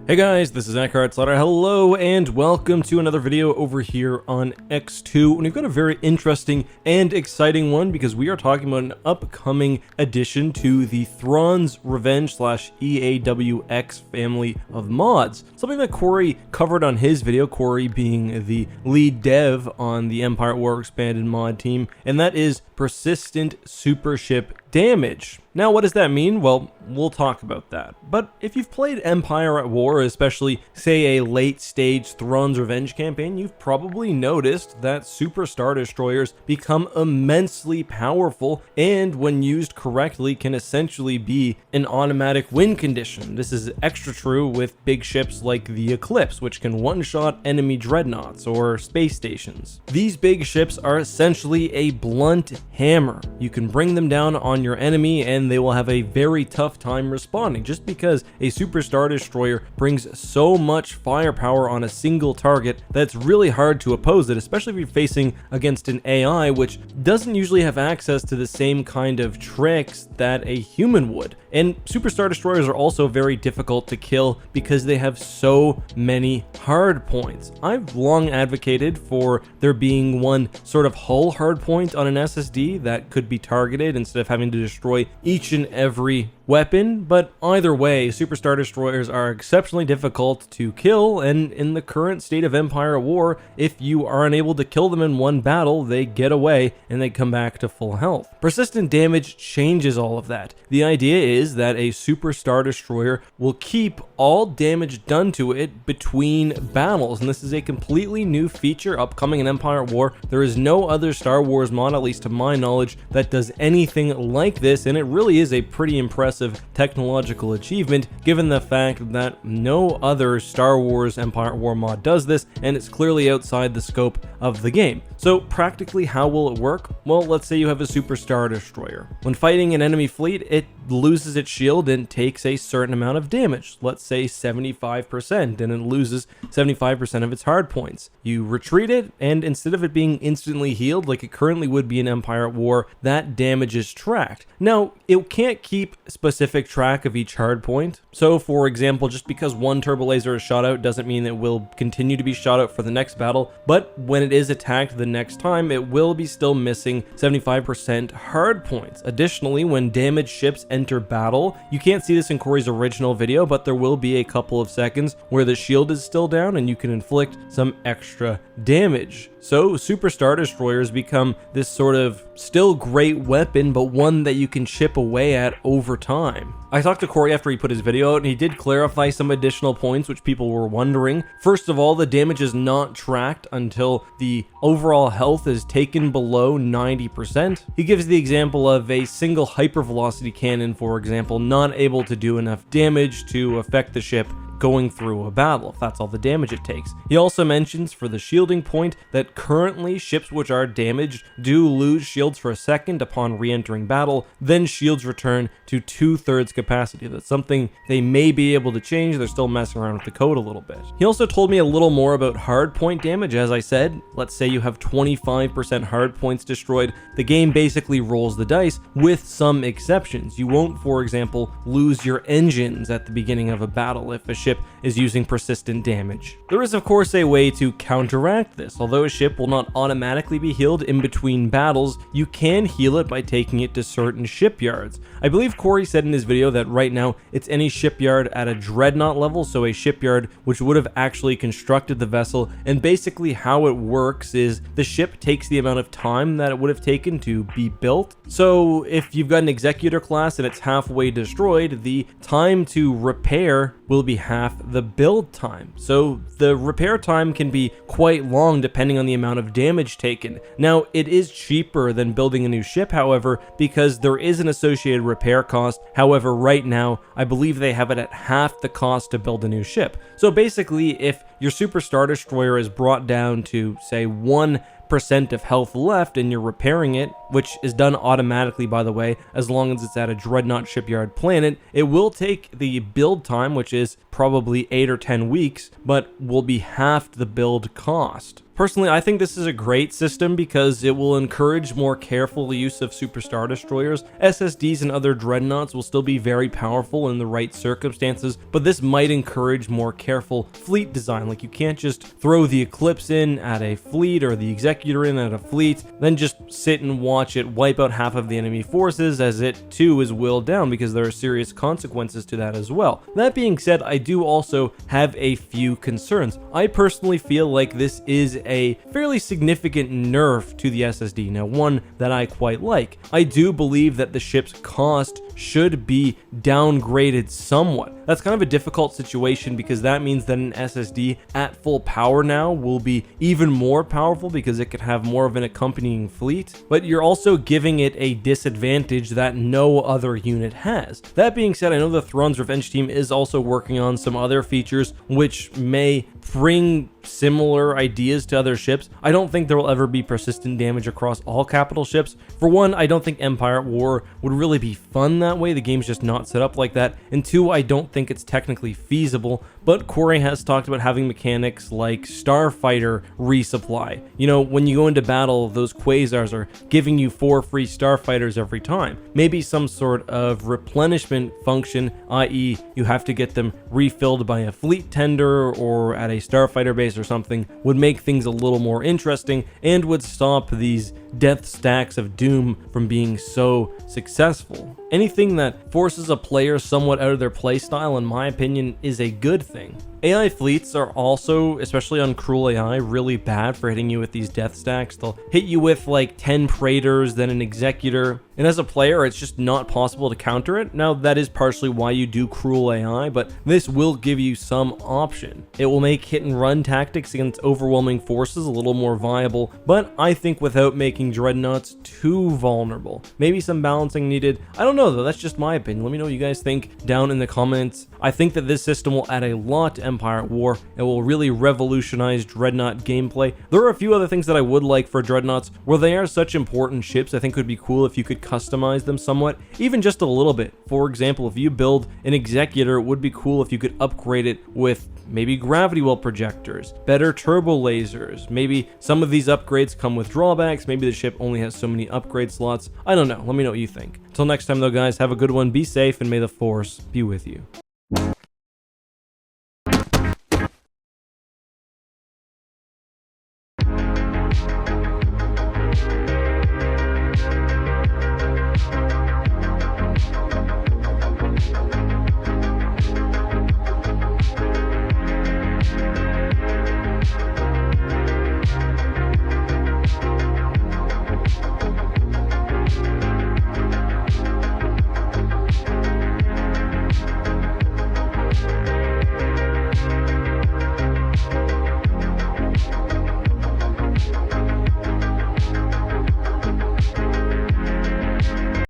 Hey guys, this is Eckhartsladder. Hello and welcome to another video over here on EcksToo. And we've got a very interesting and exciting one because we are talking about an upcoming addition to the Thrawn's Revenge / EAWX family of mods. Something that Corey covered on his video, Corey being the lead dev on the Empire at War expanded mod team, and that is persistent super ship damage. Now, what does that mean? Well, we'll talk about that. But if you've played Empire at War, especially, say, a late-stage Thrawn's Revenge campaign, you've probably noticed that Super Star Destroyers become immensely powerful and, when used correctly, can essentially be an automatic win condition. This is extra true with big ships like the Eclipse, which can one-shot enemy Dreadnoughts or space stations. These big ships are essentially a blunt hammer. You can bring them down on your enemy and they will have a very tough time responding, just because a Super Star Destroyer brings so much firepower on a single target that's really hard to oppose it, especially if you're facing against an AI which doesn't usually have access to the same kind of tricks that a human would. And Super Star Destroyers are also very difficult to kill because they have so many hard points. I've long advocated for there being one sort of hull hard point on an SSD that could be targeted instead of having to destroy each and every weapon, but either way, Super Star Destroyers are exceptionally difficult to kill, and in the current state of Empire at War, if you are unable to kill them in one battle, they get away and they come back to full health. Persistent damage changes all of that. The idea is that a Super Star Destroyer will keep all damage done to it between battles, and this is a completely new feature upcoming in Empire at War. There is no other Star Wars mod, at least to my knowledge, that does anything like this, and it really is a pretty impressive technological achievement given the fact that no other Star Wars Empire at War mod does this, and it's clearly outside the scope of the game. So practically, how will it work? Well, let's say you have a Super Star Destroyer. When fighting an enemy fleet, it loses its shield and takes a certain amount of damage, let's say 75%, and it loses 75% of its hard points. You retreat it, and instead of it being instantly healed like it currently would be in Empire at War, that damage is tracked. Now, it can't keep specific track of each hard point. So, for example, just because one turbo laser is shot out doesn't mean it will continue to be shot out for the next battle, but when it is attacked the next time, it will be still missing 75% hard points. Additionally, when damaged ships enter battle, you can't see this in Corey's original video, but there will be a couple of seconds where the shield is still down and you can inflict some extra damage. So Super Star Destroyers become this sort of still great weapon, but one that you can chip away at over time. I talked to Corey after he put his video out, and he did clarify some additional points which people were wondering. First of all, the damage is not tracked until the overall health is taken below 90%. He gives the example of a single hypervelocity cannon, for example, not able to do enough damage to affect the ship going through a battle, if that's all the damage it takes. He also mentions for the shielding point that currently ships which are damaged do lose shields for a second upon re-entering battle, then shields return to 2/3 capacity. That's something they may be able to change. They're still messing around with the code a little bit. He also told me a little more about hard point damage. As I said, let's say you have 25% hard points destroyed. The game basically rolls the dice with some exceptions. You won't, for example, lose your engines at the beginning of a battle if a ship is using persistent damage. There is of course a way to counteract this. Although a ship will not automatically be healed in between battles, you can heal it by taking it to certain shipyards. I believe Corey said in his video that right now it's any shipyard at a Dreadnought level, so a shipyard which would have actually constructed the vessel, and basically how it works is the ship takes the amount of time that it would have taken to be built. So if you've got an Executor class and it's halfway destroyed, the time to repair will be half the build time. So the repair time can be quite long depending on the amount of damage taken. Now, it is cheaper than building a new ship, however, because there is an associated repair cost. However, right now, I believe they have it at half the cost to build a new ship. So basically, if your Super Star Destroyer is brought down to, say, 1% of health left and you're repairing it, which is done automatically, by the way, as long as it's at a Dreadnought shipyard planet. It will take the build time, which is probably 8 or 10 weeks, but will be half the build cost. Personally, I think this is a great system because it will encourage more careful use of Super Star Destroyers. SSDs and other Dreadnoughts will still be very powerful in the right circumstances, but this might encourage more careful fleet design. Like, you can't just throw the Eclipse in at a fleet or the Executor in at a fleet, then just sit and watch it wipe out half of the enemy forces as it too is whittled down, because there are serious consequences to that as well. That being said, I do also have a few concerns. I personally feel like this is a fairly significant nerf to the SSD. Now, one that I quite like. I do believe that the ship's cost should be downgraded somewhat. That's kind of a difficult situation because that means that an SSD at full power now will be even more powerful because it could have more of an accompanying fleet, but you're also giving it a disadvantage that no other unit has. That being said, I know the Thrawn's Revenge team is also working on some other features which may bring similar ideas to other ships. I don't think there will ever be persistent damage across all capital ships. For one, I don't think Empire at War would really be fun that way. The game's just not set up like that. And two, I don't think it's technically feasible, but Corey has talked about having mechanics like Starfighter resupply. You know, when you go into battle, those quasars are giving you 4 free Starfighters every time. Maybe some sort of replenishment function, i.e. you have to get them refilled by a fleet tender or at a Starfighter base or something, would make things a little more interesting and would stop these death stacks of doom from being so successful. Anything that forces a player somewhat out of their playstyle, in my opinion, is a good thing. AI fleets are also, especially on Cruel AI, really bad for hitting you with these death stacks. They'll hit you with like 10 Praetors, then an Executor, and as a player, it's just not possible to counter it. Now, that is partially why you do Cruel AI, but this will give you some option. It will make hit and run tactics against overwhelming forces a little more viable, but I think without making Dreadnoughts too vulnerable. Maybe some balancing needed. I don't know though, that's just my opinion. Let me know what you guys think down in the comments. I think that this system will add a lot to Empire at War. It will really revolutionize Dreadnought gameplay. There are a few other things that I would like for Dreadnoughts. Where they are such important ships, I think it would be cool if you could customize them somewhat, even just a little bit. For example, if you build an Executor, it would be cool if you could upgrade it with maybe gravity well projectors, better turbo lasers. Maybe some of these upgrades come with drawbacks. Maybe the ship only has so many upgrade slots. I don't know. Let me know what you think. Until next time though, guys, have a good one, be safe, and may the Force be with you.